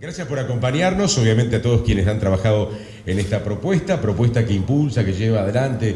Gracias por acompañarnos, obviamente a todos quienes han trabajado en esta propuesta que impulsa, que lleva adelante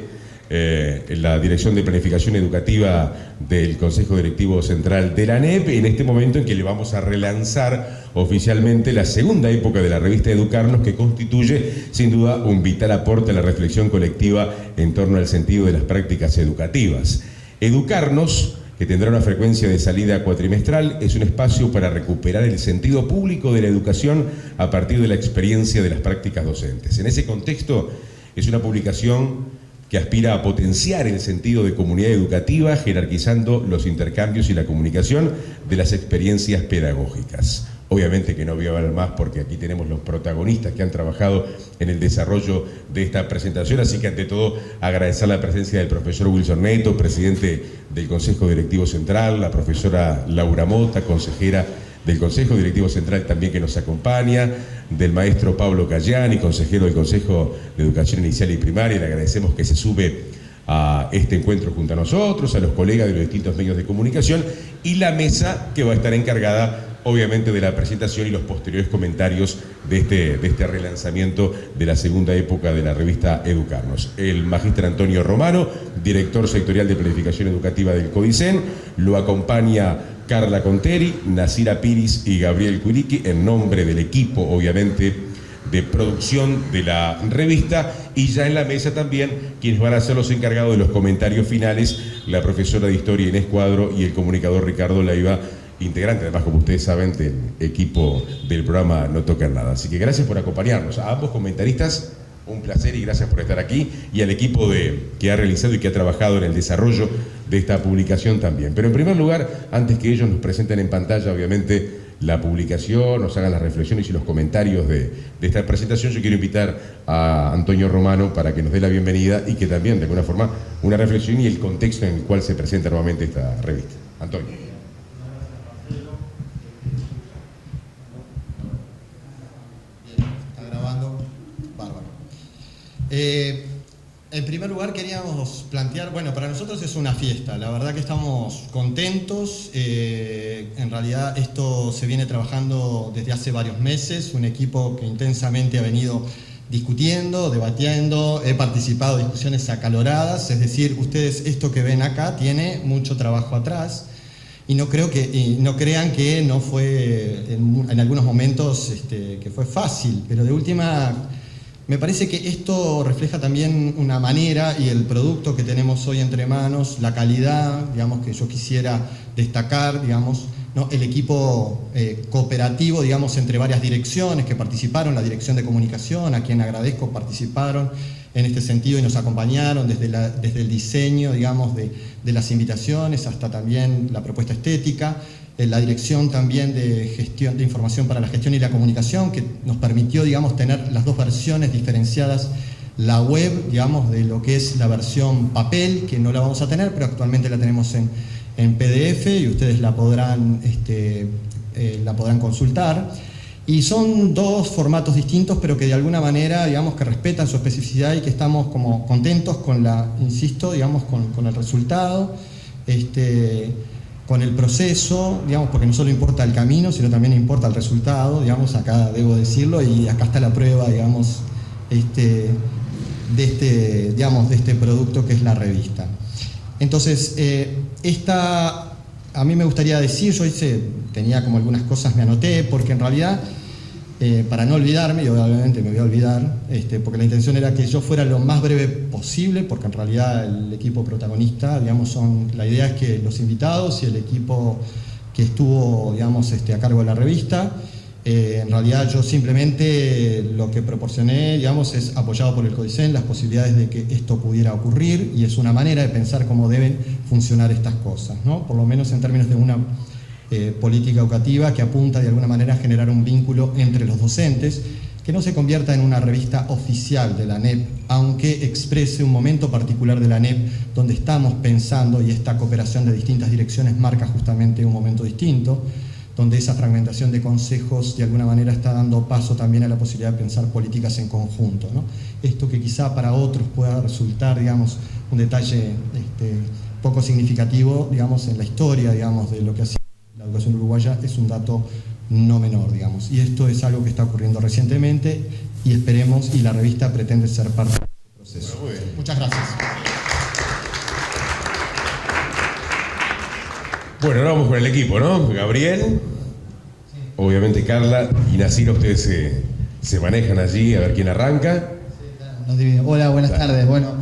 la Dirección de Planificación Educativa del Consejo Directivo Central de la ANEP, en este momento en que le vamos a relanzar oficialmente la segunda época de la revista Educarnos, que constituye sin duda un vital aporte a la reflexión colectiva en torno al sentido de las prácticas educativas. Educarnos, que tendrá una frecuencia de salida cuatrimestral, es un espacio para recuperar el sentido público de la educación a partir de la experiencia de las prácticas docentes. En ese contexto, es una publicación que aspira a potenciar el sentido de comunidad educativa, jerarquizando los intercambios y la comunicación de las experiencias pedagógicas. Obviamente que no voy a hablar más porque aquí tenemos los protagonistas que han trabajado en el desarrollo de esta presentación, así que ante todo agradecer la presencia del profesor Wilson Neto, presidente del Consejo Directivo Central, la profesora Laura Mota, consejera del Consejo Directivo Central también que nos acompaña, del maestro Pablo Cayani, consejero del Consejo de Educación Inicial y Primaria. Le agradecemos que se sube a este encuentro junto a nosotros, a los colegas de los distintos medios de comunicación y la mesa que va a estar encargada obviamente de la presentación y los posteriores comentarios de este relanzamiento de la segunda época de la revista Educarnos. El magíster Antonio Romano, director sectorial de Planificación Educativa del CODICEN, lo acompaña Carla Conteri, Nasira Piris y Gabriel Cuiriqui, en nombre del equipo, obviamente, de producción de la revista, y ya en la mesa también quienes van a ser los encargados de los comentarios finales, la profesora de Historia Inés Cuadro y el comunicador Ricardo Leiva, integrante además, como ustedes saben, del equipo del programa No Tocan Nada. Así que gracias por acompañarnos. A ambos comentaristas, un placer y gracias por estar aquí, y al equipo que ha realizado y que ha trabajado en el desarrollo de esta publicación también. Pero en primer lugar, antes que ellos nos presenten en pantalla, obviamente, la publicación, nos hagan las reflexiones y los comentarios de esta presentación, yo quiero invitar a Antonio Romano para que nos dé la bienvenida y que también, de alguna forma, una reflexión y el contexto en el cual se presenta nuevamente esta revista. Antonio. En primer lugar queríamos plantear, bueno, para nosotros es una fiesta, la verdad que estamos contentos, en realidad esto se viene trabajando desde hace varios meses, un equipo que intensamente ha venido discutiendo, debatiendo, he participado en discusiones acaloradas, es decir, ustedes esto que ven acá tiene mucho trabajo atrás y no crean que no fue en algunos momentos que fue fácil, pero de última... Me parece que esto refleja también una manera y el producto que tenemos hoy entre manos, la calidad, digamos, que yo quisiera destacar, digamos, ¿no? El equipo cooperativo, digamos, entre varias direcciones que participaron, la Dirección de Comunicación, a quien agradezco, participaron en este sentido y nos acompañaron desde el diseño, digamos, de las invitaciones hasta también la propuesta estética. La dirección también de gestión de información para la gestión y la comunicación, que nos permitió, digamos, tener las dos versiones diferenciadas, la web, digamos, de lo que es la versión papel, que no la vamos a tener, pero actualmente la tenemos en PDF y ustedes la podrán consultar. Y son dos formatos distintos, pero que de alguna manera, digamos, que respetan su especificidad y que estamos como contentos con insisto, digamos, con el resultado. Con el proceso, digamos, porque no solo importa el camino, sino también importa el resultado, digamos, acá debo decirlo, y acá está la prueba, digamos, de este producto que es la revista. Entonces, a mí me gustaría decir, yo tenía como algunas cosas, me anoté, porque en realidad, para no olvidarme, y obviamente me voy a olvidar, porque la intención era que yo fuera lo más breve posible, porque en realidad el equipo protagonista, digamos, la idea es que los invitados y el equipo que estuvo, digamos, a cargo de la revista, en realidad yo simplemente lo que proporcioné, digamos, es apoyado por el CODICEN, las posibilidades de que esto pudiera ocurrir, y es una manera de pensar cómo deben funcionar estas cosas, ¿no? Por lo menos en términos de una política educativa que apunta de alguna manera a generar un vínculo entre los docentes, que no se convierta en una revista oficial de la ANEP, aunque exprese un momento particular de la ANEP donde estamos pensando, y esta cooperación de distintas direcciones marca justamente un momento distinto, donde esa fragmentación de consejos de alguna manera está dando paso también a la posibilidad de pensar políticas en conjunto, ¿no? Esto que quizá para otros pueda resultar, digamos, un detalle poco significativo, digamos, en la historia, digamos, de lo que ha sido la educación uruguaya, es un dato no menor, digamos. Y esto es algo que está ocurriendo recientemente y esperemos, y la revista pretende ser parte de este proceso. Muy bien. Muchas gracias. Bueno, ahora vamos con el equipo, ¿no? Gabriel, obviamente Carla y Nacira, ustedes se manejan allí, a ver quién arranca. Nos dividimos. Hola, buenas tardes. Bueno,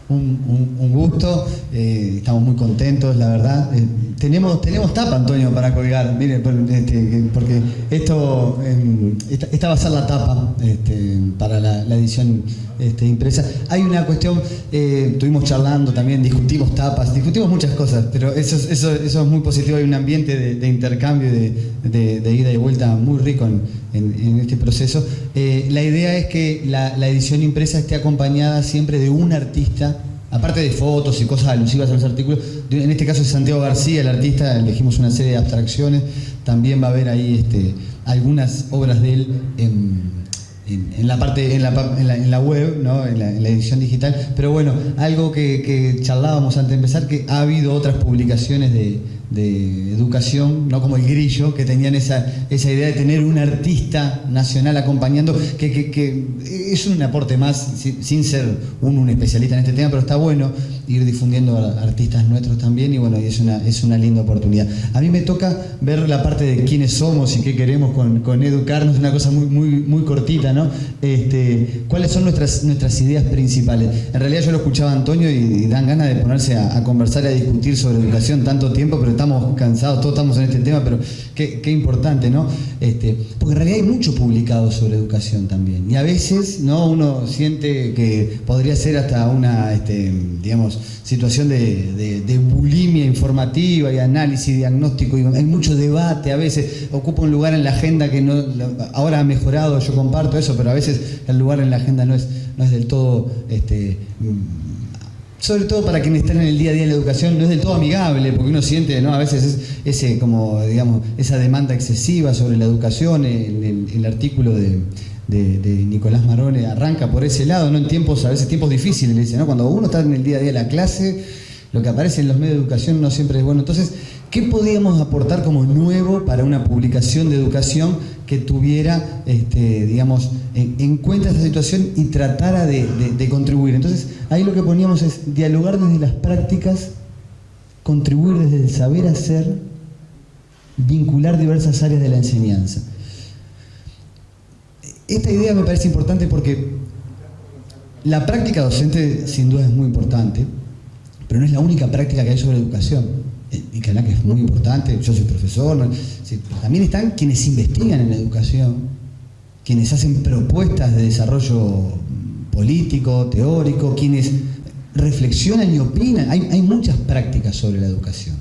un gusto, estamos muy contentos, la verdad. Tenemos tapa, Antonio, para colgar, mire, porque esta va a ser la tapa para la edición impresa. Hay una cuestión, estuvimos charlando también, discutimos tapas, discutimos muchas cosas, pero eso es muy positivo. Hay un ambiente de intercambio y de ida y vuelta muy rico en este proceso. La idea es que la edición impresa esté acompañada siempre de un artista, aparte de fotos y cosas alusivas a los artículos. En este caso es Santiago García, el artista. Elegimos una serie de abstracciones. También va a haber ahí algunas obras de él en la web, ¿no? en la edición digital. Pero bueno, algo que charlábamos antes de empezar, que ha habido otras publicaciones de educación, no como El Grillo, que tenían esa idea de tener un artista nacional acompañando, que es un aporte más, sin ser un especialista en este tema, pero está bueno ir difundiendo a artistas nuestros también, y bueno, y es una linda oportunidad. A mí me toca ver la parte de quiénes somos y qué queremos con educarnos, una cosa muy cortita, ¿no? ¿Cuáles son nuestras ideas principales? En realidad yo lo escuchaba a Antonio y dan ganas de ponerse a conversar y a discutir sobre educación tanto tiempo, pero estamos cansados, todos estamos en este tema, pero qué importante, ¿no? Porque en realidad hay mucho publicado sobre educación también, y a veces, ¿no?, uno siente que podría ser hasta una, digamos, situación de bulimia informativa y análisis, diagnóstico, y hay mucho debate, a veces ocupa un lugar en la agenda que no, ahora ha mejorado, yo comparto eso, pero a veces el lugar en la agenda no es del todo, sobre todo para quienes están en el día a día en la educación, no es del todo amigable, porque uno siente, ¿no?, a veces como, digamos, esa demanda excesiva sobre la educación. El artículo de Nicolás Marone arranca por ese lado, ¿no?, en tiempos, a veces tiempos difíciles, dice, ¿no?, cuando uno está en el día a día de la clase, lo que aparece en los medios de educación no siempre es bueno. Entonces, ¿qué podíamos aportar como nuevo para una publicación de educación que tuviera, digamos, en cuenta esta situación y tratara de contribuir? Entonces, ahí lo que poníamos es dialogar desde las prácticas, contribuir desde el saber hacer, vincular diversas áreas de la enseñanza. Esta idea me parece importante porque la práctica docente sin duda es muy importante, pero no es la única práctica que hay sobre educación. Y que es muy importante, yo soy profesor, ¿no? Sí, también están quienes investigan en educación, quienes hacen propuestas de desarrollo político, teórico, quienes reflexionan y opinan. Hay muchas prácticas sobre la educación.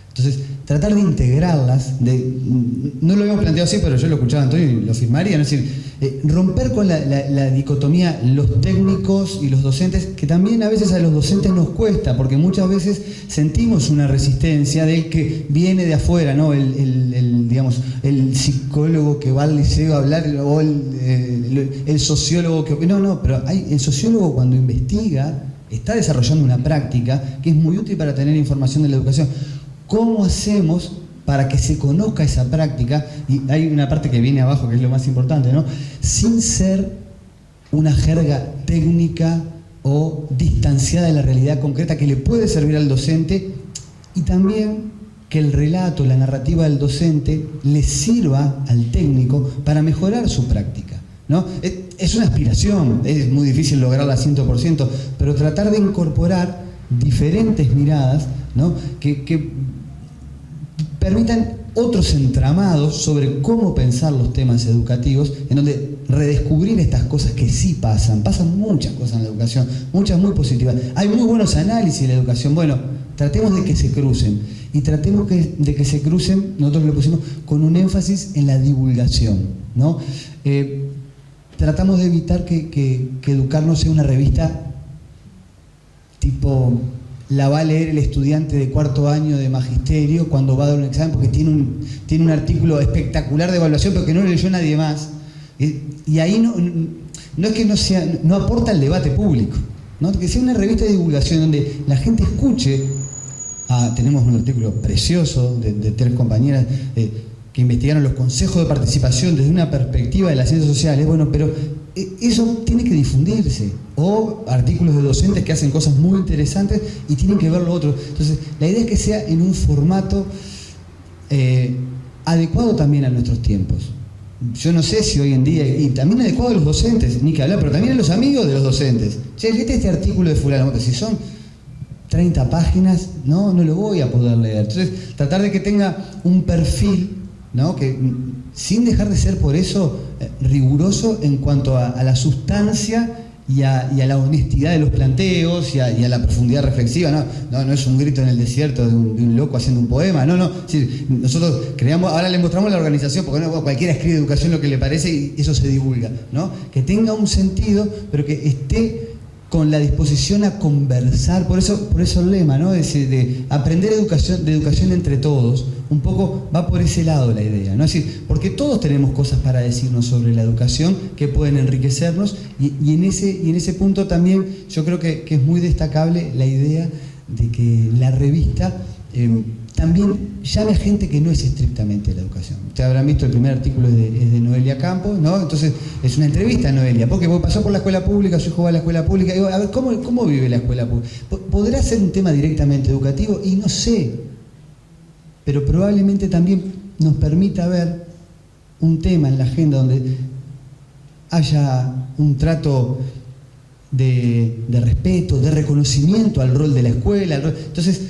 Entonces, tratar de integrarlas, no lo habíamos planteado así, pero yo lo escuchaba a Antonio y lo firmaría, ¿no? Es decir, romper con la dicotomía los técnicos y los docentes, que también a veces a los docentes nos cuesta, porque muchas veces sentimos una resistencia del que viene de afuera, ¿no? Digamos, el psicólogo que va al liceo a hablar, o el sociólogo que... No, pero el sociólogo, cuando investiga, está desarrollando una práctica que es muy útil para tener información de la educación. ¿Cómo hacemos para que se conozca esa práctica? Y hay una parte que viene abajo que es lo más importante, ¿no? Sin ser una jerga técnica o distanciada de la realidad concreta que le puede servir al docente, y también que el relato, la narrativa del docente le sirva al técnico para mejorar su práctica, ¿no? Es una aspiración, es muy difícil lograrla 100%, pero tratar de incorporar diferentes miradas, ¿no?, que permitan otros entramados sobre cómo pensar los temas educativos, en donde redescubrir estas cosas que sí pasan muchas cosas en la educación, muchas muy positivas. Hay muy buenos análisis de la educación. Bueno, tratemos de que se crucen, y tratemos de que se crucen, nosotros lo pusimos con un énfasis en la divulgación, ¿no? Tratamos de evitar que educarnos sea una revista tipo... la va a leer el estudiante de cuarto año de magisterio cuando va a dar un examen, porque tiene un artículo espectacular de evaluación, pero que no lo leyó nadie más. Y ahí no es que no aporta al debate público, ¿no? Que sea una revista de divulgación donde la gente escuche. Tenemos un artículo precioso de tres compañeras que investigaron los consejos de participación desde una perspectiva de las ciencias sociales, bueno, pero eso tiene que difundirse. O artículos de docentes que hacen cosas muy interesantes y tienen que ver lo otro. Entonces, la idea es que sea en un formato adecuado también a nuestros tiempos. Yo no sé si hoy en día, y también adecuado a los docentes, ni que hablar, pero también a los amigos de los docentes. Che, léete este artículo de fulano, si son 30 páginas, no lo voy a poder leer. Entonces, tratar de que tenga un perfil, ¿no? Que sin dejar de ser por eso riguroso en cuanto a la sustancia y a la honestidad de los planteos y a la profundidad reflexiva. No es un grito en el desierto de un loco haciendo un poema. Sí, nosotros creamos, ahora le mostramos la organización, porque cualquiera escribe educación lo que le parece y eso se divulga, ¿no? Que tenga un sentido, pero que esté con la disposición a conversar. Por eso el lema, ¿no? De aprender de educación entre todos, un poco va por ese lado la idea, ¿no? Es decir, porque todos tenemos cosas para decirnos sobre la educación que pueden enriquecernos y en ese punto también yo creo que es muy destacable la idea de que la revista también llame a gente que no es estrictamente la educación. Ustedes habrán visto el primer artículo es de Noelia Campos, ¿no? Entonces es una entrevista a Noelia, porque pasó por la escuela pública, su hijo va a la escuela pública, y digo, a ver, ¿cómo vive la escuela pública? ¿Podrá ser un tema directamente educativo? Y no sé, pero probablemente también nos permita ver un tema en la agenda donde haya un trato de respeto, de reconocimiento al rol de la escuela. Entonces,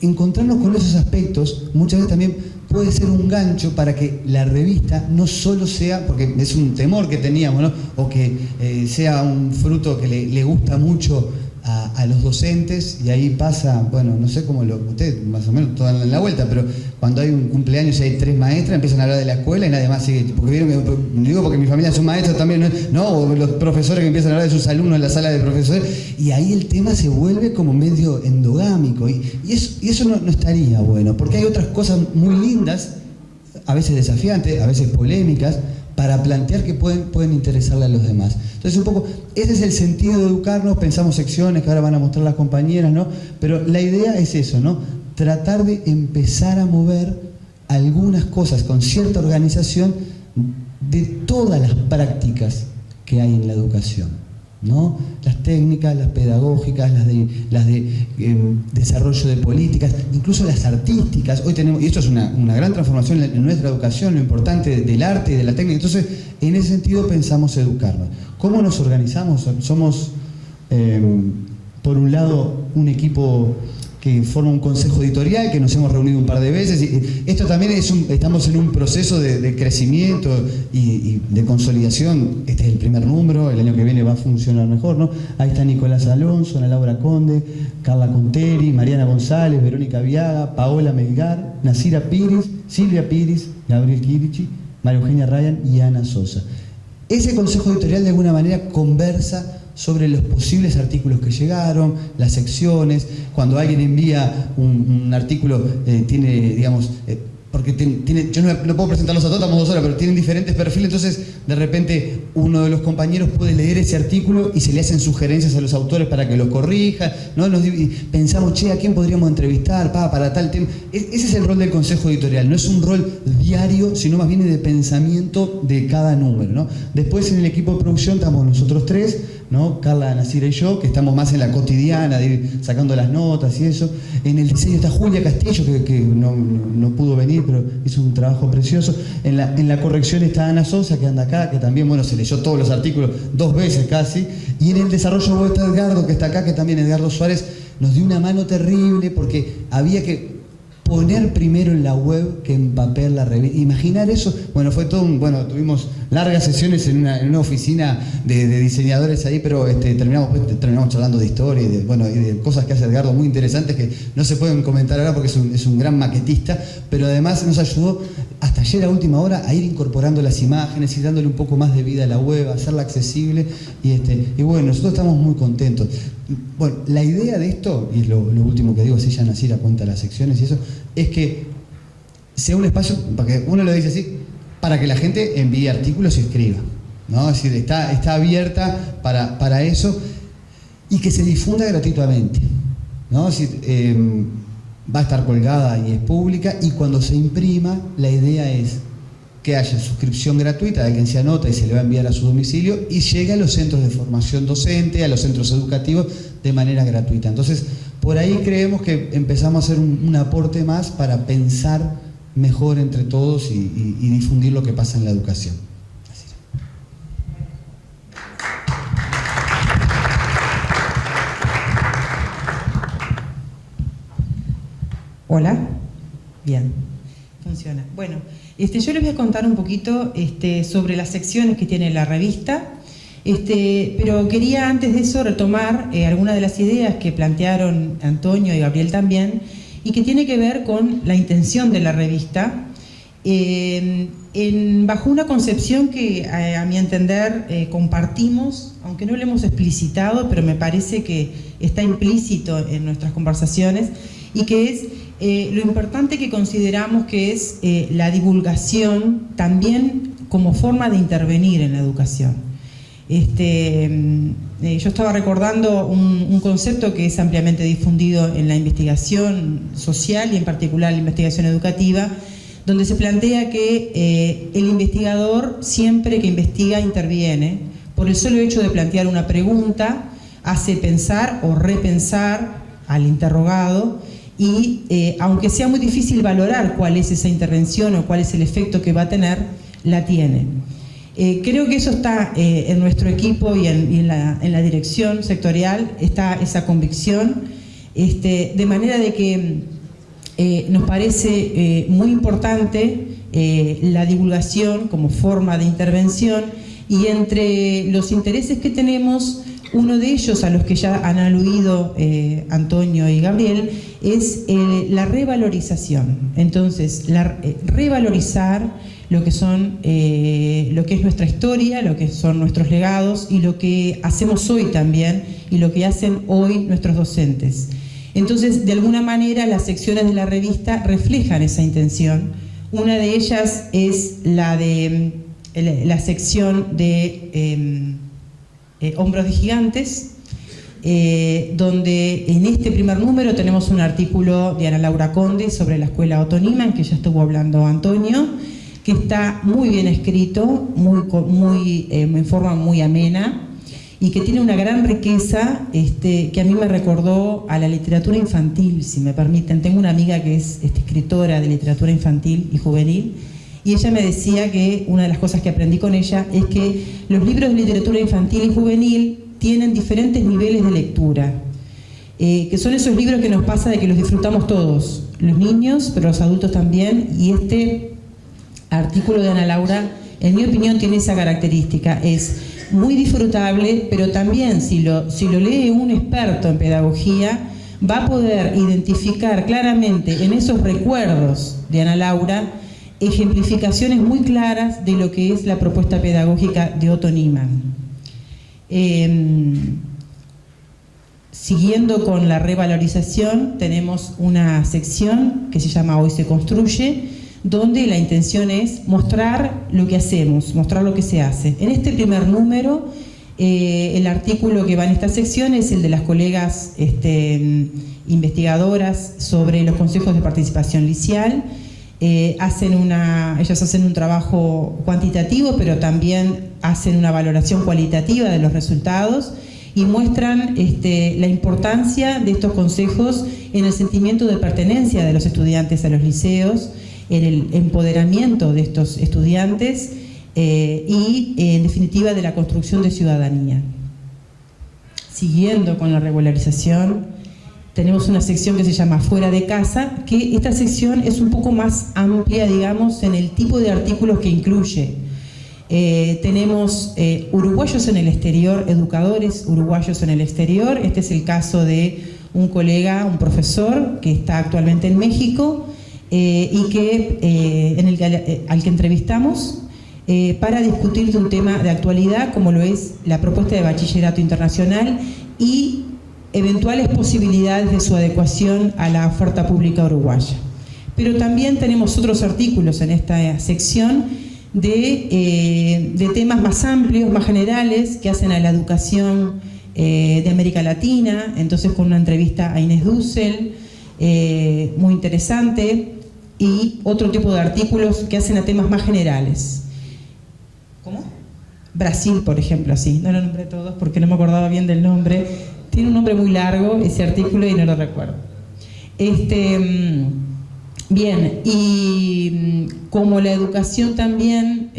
encontrarnos con esos aspectos muchas veces también puede ser un gancho para que la revista no solo sea, porque es un temor que teníamos, ¿no? O que sea un fruto que le gusta mucho a los docentes, y ahí pasa, bueno, no sé cómo usted más o menos toda en la vuelta, pero cuando hay un cumpleaños y hay 3 maestras, empiezan a hablar de la escuela y nadie más sigue, porque vieron que, digo porque mi familia son maestros también, ¿no? O los profesores que empiezan a hablar de sus alumnos en la sala de profesores, y ahí el tema se vuelve como medio endogámico, y eso no estaría bueno, porque hay otras cosas muy lindas, a veces desafiantes, a veces polémicas, para plantear que pueden interesarle a los demás. Entonces, un poco, ese es el sentido de educarnos. Pensamos secciones que ahora van a mostrar las compañeras, ¿no? Pero la idea es eso, ¿no? Tratar de empezar a mover algunas cosas con cierta organización de todas las prácticas que hay en la educación, ¿no? Las técnicas, las pedagógicas, las de desarrollo de políticas, incluso las artísticas. Hoy tenemos, y esto es una gran transformación en nuestra educación, lo importante del arte y de la técnica. Entonces, en ese sentido pensamos educarnos. ¿Cómo nos organizamos? Somos, por un lado, un equipo que forma un consejo editorial, que nos hemos reunido un par de veces. Y esto también estamos en un proceso de crecimiento y de consolidación. Este es el primer número, el año que viene va a funcionar mejor, ¿no? Ahí está Nicolás Alonso, Ana Laura Conde, Carla Conteri, Mariana González, Verónica Viaga, Paola Melgar, Nasira Piris, Silvia Piris, Gabriel Kirichi, María Eugenia Ryan y Ana Sosa. Ese consejo editorial de alguna manera conversa sobre los posibles artículos que llegaron, las secciones. Cuando alguien envía un artículo, tiene, digamos, porque yo no puedo presentarlos a todos, estamos 2 horas, pero tienen diferentes perfiles, entonces de repente uno de los compañeros puede leer ese artículo y se le hacen sugerencias a los autores para que lo corrijan, ¿no? Pensamos, che, ¿a quién podríamos entrevistar? Para tal tema. Ese es el rol del consejo editorial, no es un rol diario, sino más bien de pensamiento de cada número, ¿no? Después en el equipo de producción estamos nosotros 3, ¿no? Carla, Nasira y yo, que estamos más en la cotidiana, de ir sacando las notas y eso. En el diseño está Julia Castillo, que no pudo venir, pero hizo un trabajo precioso. En la corrección está Ana Sosa, que anda acá, que también, bueno, se leyó todos los artículos 2 veces casi. Y en el desarrollo está Edgardo, que está acá, que también Edgardo Suárez nos dio una mano terrible, porque había que poner primero en la web que en papel la revista. Imaginar eso, bueno, fue todo tuvimos largas sesiones en una oficina de diseñadores ahí, pero terminamos charlando de historia y de cosas que hace Edgardo muy interesantes que no se pueden comentar ahora porque es un gran maquetista, pero además nos ayudó hasta ayer a última hora a ir incorporando las imágenes y dándole un poco más de vida a la web, a hacerla accesible, y bueno, nosotros estamos muy contentos. Bueno, la idea de esto, y es lo último que digo, así ya Nasira cuenta las secciones y eso, es que sea un espacio, porque uno lo dice así, para que la gente envíe artículos y escriba, ¿no? Es decir, está abierta para eso y que se difunda gratuitamente, ¿no? Es decir, va a estar colgada y es pública, y cuando se imprima, la idea es que haya suscripción gratuita de quien se anota y se le va a enviar a su domicilio y llegue a los centros de formación docente, a los centros educativos de manera gratuita. Entonces, por ahí creemos que empezamos a hacer un aporte más para pensar mejor entre todos y difundir lo que pasa en la educación. Hola, bien, funciona. Bueno, yo les voy a contar un poquito sobre las secciones que tiene la revista, pero quería antes de eso retomar algunas de las ideas que plantearon Antonio y Gabriel también, y que tiene que ver con la intención de la revista, bajo una concepción que a mi entender compartimos, aunque no lo hemos explicitado, pero me parece que está implícito en nuestras conversaciones, y que es lo importante que consideramos que es la divulgación también como forma de intervenir en la educación. Yo estaba recordando un concepto que es ampliamente difundido en la investigación social y en particular la investigación educativa, donde se plantea que el investigador siempre que investiga interviene, por el solo hecho de plantear una pregunta, hace pensar o repensar al interrogado, y aunque sea muy difícil valorar cuál es esa intervención o cuál es el efecto que va a tener, la tiene. Creo que eso está en nuestro equipo y en la dirección sectorial, está esa convicción, de manera de que nos parece muy importante la divulgación como forma de intervención, y entre los intereses que tenemos, uno de ellos, a los que ya han aludido Antonio y Gabriel, es la revalorización. Entonces, revalorizar lo que es nuestra historia, lo que son nuestros legados y lo que hacemos hoy también y lo que hacen hoy nuestros docentes. Entonces, de alguna manera, las secciones de la revista reflejan esa intención. Una de ellas es la sección de Hombros de Gigantes, donde en este primer número tenemos un artículo de Ana Laura Conde sobre la escuela Otto Niemann, que ya estuvo hablando Antonio, que está muy bien escrito, en forma muy amena, y que tiene una gran riqueza que a mí me recordó a la literatura infantil, si me permiten. Tengo una amiga que es escritora de literatura infantil y juvenil, y ella me decía que una de las cosas que aprendí con ella es que los libros de literatura infantil y juvenil tienen diferentes niveles de lectura, que son esos libros que nos pasa de que los disfrutamos todos, los niños, pero los adultos también, y este artículo de Ana Laura, en mi opinión, tiene esa característica, es muy disfrutable, pero también si lo lee un experto en pedagogía, va a poder identificar claramente en esos recuerdos de Ana Laura ejemplificaciones muy claras de lo que es la propuesta pedagógica de Otto Niemann. Siguiendo con la revalorización, tenemos una sección que se llama Hoy se construye, donde la intención es mostrar lo que hacemos, mostrar lo que se hace. En este primer número, el artículo que va en esta sección es el de las colegas investigadoras sobre los consejos de participación licial. Ellas hacen un trabajo cuantitativo, pero también hacen una valoración cualitativa de los resultados y muestran la importancia de estos consejos en el sentimiento de pertenencia de los estudiantes a los liceos, en el empoderamiento de estos estudiantes y, en definitiva, de la construcción de ciudadanía. Siguiendo con la regularización, tenemos una sección que se llama Fuera de Casa, que esta sección es un poco más amplia, digamos, en el tipo de artículos que incluye. Tenemos uruguayos en el exterior, educadores uruguayos en el exterior. Este es el caso de un colega, un profesor, que está actualmente en México y que, al que entrevistamos para discutir de un tema de actualidad, como lo es la propuesta de bachillerato internacional y eventuales posibilidades de su adecuación a la oferta pública uruguaya. Pero también tenemos otros artículos en esta sección de temas más amplios, más generales, que hacen a la educación de América Latina, entonces con una entrevista a Inés Dussel, muy interesante, y otro tipo de artículos que hacen a temas más generales. ¿Cómo? Brasil, por ejemplo, así. No lo nombré todos porque no me acordaba bien del nombre. Tiene un nombre muy largo ese artículo y no lo recuerdo. Bien, y como la educación también,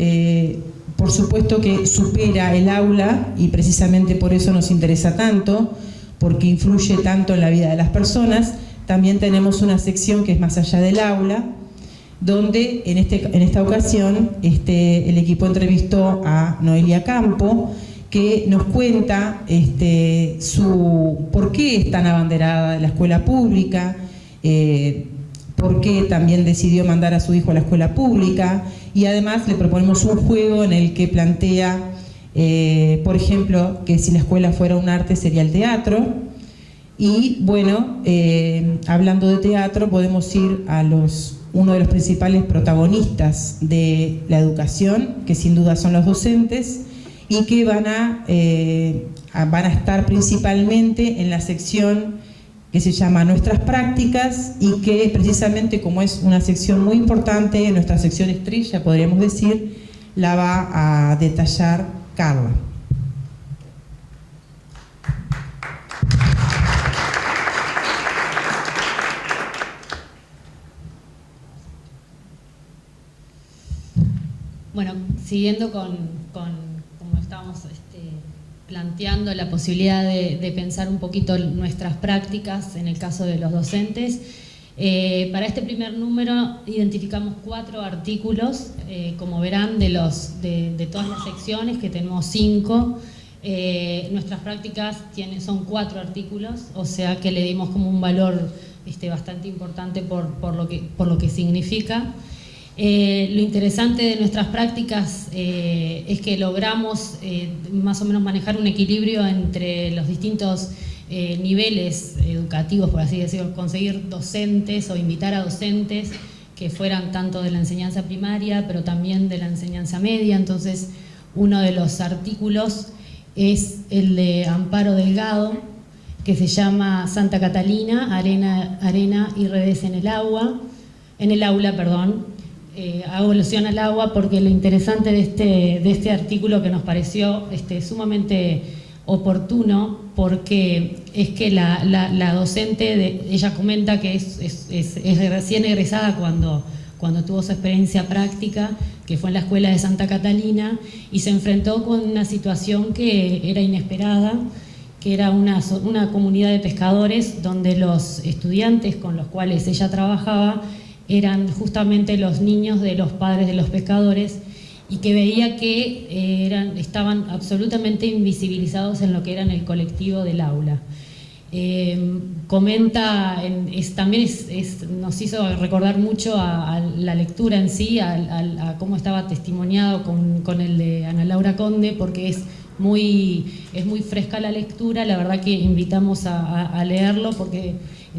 por supuesto que supera el aula, y precisamente por eso nos interesa tanto, porque influye tanto en la vida de las personas, también tenemos una sección que es más allá del aula, donde en esta ocasión el equipo entrevistó a Noelia Campo, que nos cuenta por qué es tan abanderada de la escuela pública, por qué también decidió mandar a su hijo a la escuela pública, y además le proponemos un juego en el que plantea, por ejemplo, que si la escuela fuera un arte sería el teatro. Y bueno, hablando de teatro, podemos ir a uno de los principales protagonistas de la educación, que sin duda son los docentes, y que van a estar principalmente en la sección que se llama Nuestras Prácticas, y que precisamente, como es una sección muy importante, nuestra sección estrella, podríamos decir, la va a detallar Carla. Bueno, siguiendo con como estábamos planteando la posibilidad de pensar un poquito nuestras prácticas en el caso de los docentes, para este primer número identificamos 4 artículos, como verán, de todas las secciones, que tenemos 5. Nuestras prácticas son 4 artículos, o sea que le dimos como un valor bastante importante por lo que significa. Lo interesante de nuestras prácticas es que logramos más o menos manejar un equilibrio entre los distintos niveles educativos, por así decirlo, conseguir docentes o invitar a docentes que fueran tanto de la enseñanza primaria, pero también de la enseñanza media. Entonces, uno de los artículos es el de Amparo Delgado, que se llama Santa Catalina, arena y redes en el aula, hago alusión al agua porque lo interesante de este artículo, que nos pareció sumamente oportuno, porque es que la docente, ella comenta que es recién egresada cuando tuvo su experiencia práctica, que fue en la escuela de Santa Catalina, y se enfrentó con una situación que era inesperada, que era una comunidad de pescadores donde los estudiantes con los cuales ella trabajaba eran justamente los niños de los padres de los pescadores, y que veía que estaban absolutamente invisibilizados en lo que era en el colectivo del aula. Comenta, nos hizo recordar mucho a la lectura en sí, a cómo estaba testimoniado con el de Ana Laura Conde, porque es muy fresca la lectura. La verdad que invitamos a leerlo porque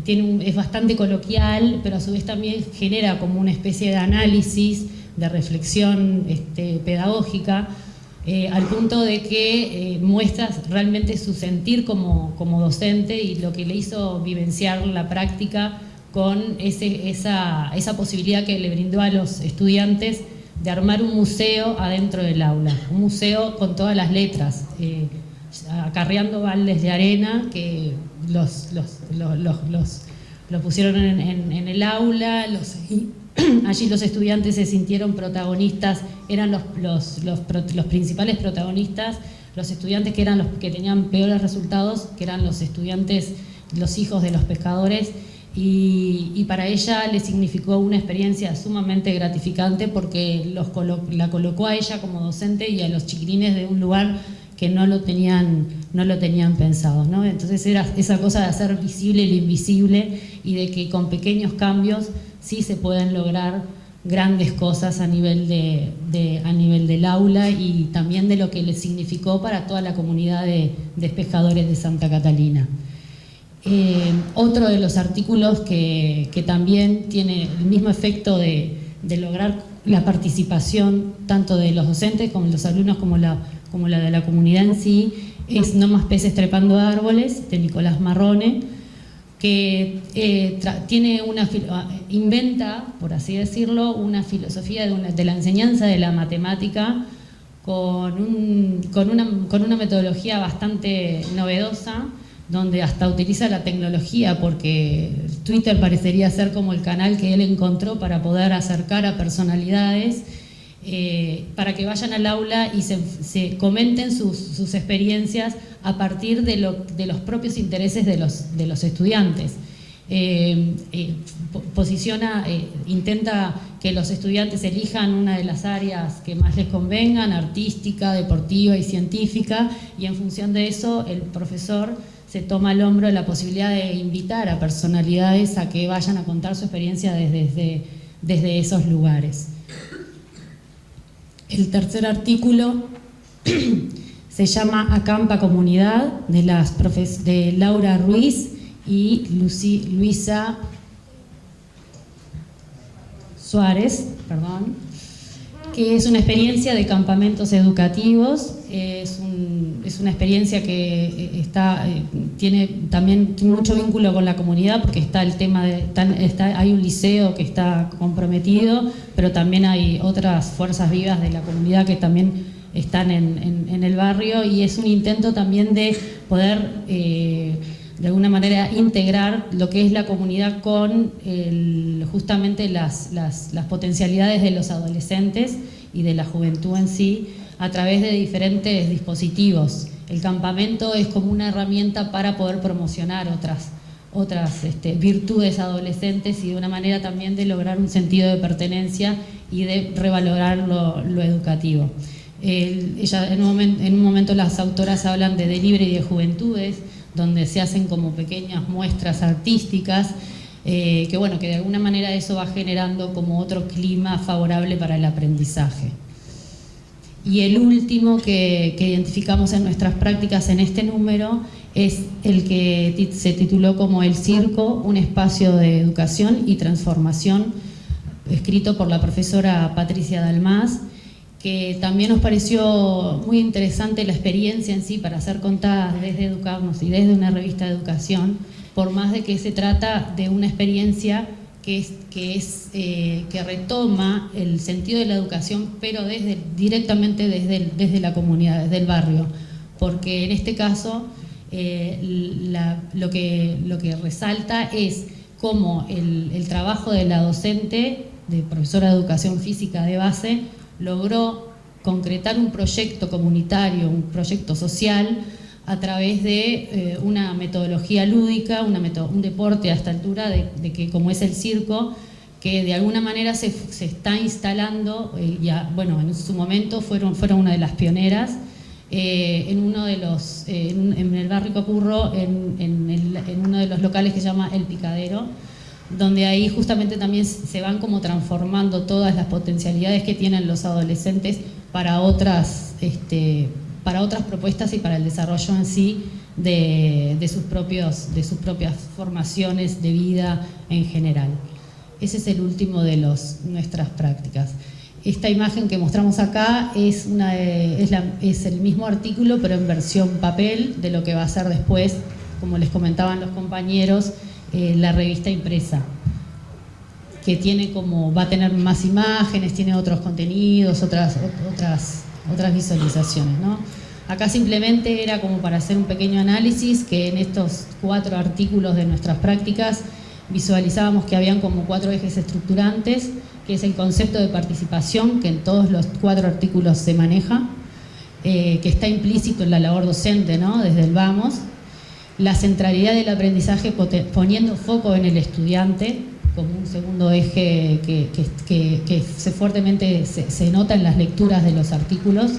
es bastante coloquial, pero a su vez también genera como una especie de análisis, de reflexión pedagógica, al punto de que muestra realmente su sentir como docente y lo que le hizo vivenciar la práctica con esa posibilidad que le brindó a los estudiantes de armar un museo adentro del aula, un museo con todas las letras, acarreando baldes de arena que los pusieron en el aula. Allí los estudiantes se sintieron protagonistas, eran los principales protagonistas, los estudiantes que eran los que tenían peores resultados, que eran los estudiantes, los hijos de los pescadores, y para ella le significó una experiencia sumamente gratificante porque la colocó a ella como docente y a los chiquilines de un lugar que no lo tenían pensado, ¿no? Entonces era esa cosa de hacer visible lo invisible, y de que con pequeños cambios sí se pueden lograr grandes cosas a nivel del aula, y también de lo que le significó para toda la comunidad de pescadores de Santa Catalina. Otro de los artículos que también tiene el mismo efecto de lograr la participación tanto de los docentes como de los alumnos como la de la comunidad en sí, es No más peces trepando árboles, de Nicolás Marrone, que inventa, por así decirlo, una filosofía de la enseñanza de la matemática con una metodología bastante novedosa, donde hasta utiliza la tecnología, porque Twitter parecería ser como el canal que él encontró para poder acercar a personalidades, para que vayan al aula y se comenten sus experiencias a partir de los propios intereses de los estudiantes. Intenta que los estudiantes elijan una de las áreas que más les convengan, artística, deportiva y científica, y en función de eso el profesor se toma al hombro la posibilidad de invitar a personalidades a que vayan a contar su experiencia desde esos lugares. El tercer artículo se llama Acampa Comunidad, de Laura Ruiz y Luisa Suárez, que es una experiencia de campamentos educativos. Es una experiencia que tiene mucho vínculo con la comunidad, porque está el tema hay un liceo que está comprometido, pero también hay otras fuerzas vivas de la comunidad que también están en el barrio, y es un intento también de poder de alguna manera integrar lo que es la comunidad con justamente las potencialidades de los adolescentes y de la juventud en sí, a través de diferentes dispositivos. El campamento es como una herramienta para poder promocionar otras virtudes adolescentes, y de una manera también de lograr un sentido de pertenencia y de revalorar lo educativo. En un momento las autoras hablan de delivery de juventudes, donde se hacen como pequeñas muestras artísticas, que de alguna manera eso va generando como otro clima favorable para el aprendizaje. Y el último que identificamos en nuestras prácticas en este número es el que se tituló como El Circo, un espacio de educación y transformación, escrito por la profesora Patricia Dalmás, que también nos pareció muy interesante la experiencia en sí para ser contada desde Educarnos y desde una revista de educación, por más de que se trata de una experiencia que retoma el sentido de la educación, pero directamente desde la comunidad, desde el barrio, porque en este caso lo que resalta es cómo el trabajo de la docente, de profesora de educación física de base, logró concretar un proyecto comunitario, un proyecto social, a través de una metodología lúdica, un deporte a esta altura, de que como es el circo, que de alguna manera se está instalando, en su momento fueron una de las pioneras, en el barrio Cocurro, en uno de los locales que se llama El Picadero, donde ahí justamente también se van como transformando todas las potencialidades que tienen los adolescentes para otras propuestas y para el desarrollo en sí de sus propias formaciones de vida en general. Ese es el último de nuestras prácticas. Esta imagen que mostramos acá es el mismo artículo, pero en versión papel, de lo que va a ser después, como les comentaban los compañeros, la revista impresa, que va a tener más imágenes, tiene otros contenidos, otras visualizaciones, ¿no? Acá simplemente era como para hacer un pequeño análisis, que en estos 4 artículos de nuestras prácticas visualizábamos que habían como 4 ejes estructurantes, que es el concepto de participación, que en todos los 4 artículos se maneja, que está implícito en la labor docente, ¿no? Desde el vamos. La centralidad del aprendizaje poniendo foco en el estudiante, como un segundo eje que fuertemente se nota en las lecturas de los artículos.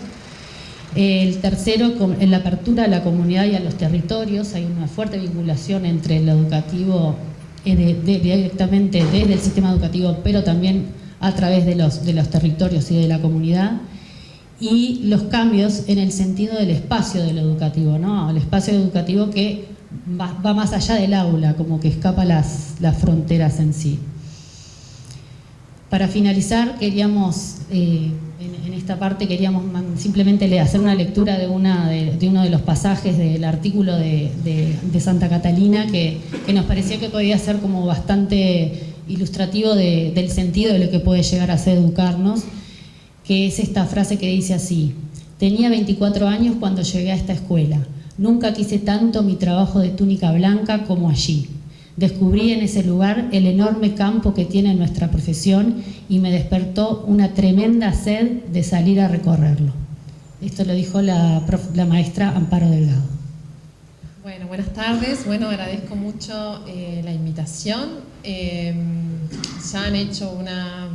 El tercero, en la apertura a la comunidad y a los territorios, hay una fuerte vinculación entre lo educativo directamente desde el sistema educativo, pero también a través de los territorios y de la comunidad. Y los cambios en el sentido del espacio de lo educativo, ¿no? El espacio educativo que va más allá del aula, como que escapa las fronteras en sí. Para finalizar, queríamos, en esta parte, queríamos simplemente hacer una lectura de uno de los pasajes del artículo de Santa Catalina que nos parecía que podía ser como bastante ilustrativo del sentido de lo que puede llegar a ser educarnos, que es esta frase que dice así: tenía 24 años cuando llegué a esta escuela. Nunca quise tanto mi trabajo de túnica blanca como allí. Descubrí en ese lugar el enorme campo que tiene nuestra profesión y me despertó una tremenda sed de salir a recorrerlo. Esto lo dijo la maestra Amparo Delgado. Bueno, buenas tardes. Bueno, agradezco mucho la invitación. Ya han hecho una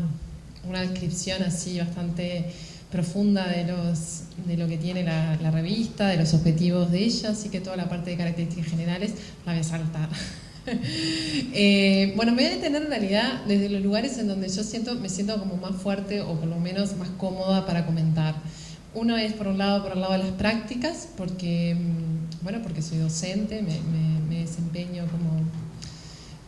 descripción así bastante profunda de lo que tiene la revista, de los objetivos de ella, así que toda la parte de características generales la voy a saltar. Bueno, me voy a detener en realidad desde los lugares en donde yo me siento como más fuerte o por lo menos más cómoda para comentar. Uno es por un lado de las prácticas, porque soy docente, me desempeño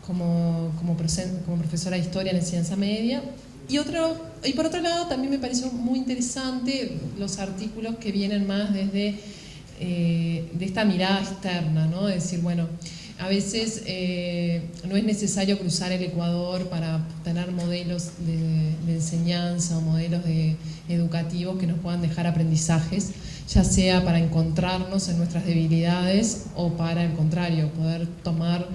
como profesora de historia en enseñanza media. Y por otro lado también me pareció muy interesante los artículos que vienen más desde de esta mirada externa, ¿no? Es decir, bueno, a veces no es necesario cruzar el Ecuador para tener modelos de enseñanza o modelos educativos que nos puedan dejar aprendizajes, ya sea para encontrarnos en nuestras debilidades o para, al contrario, poder tomar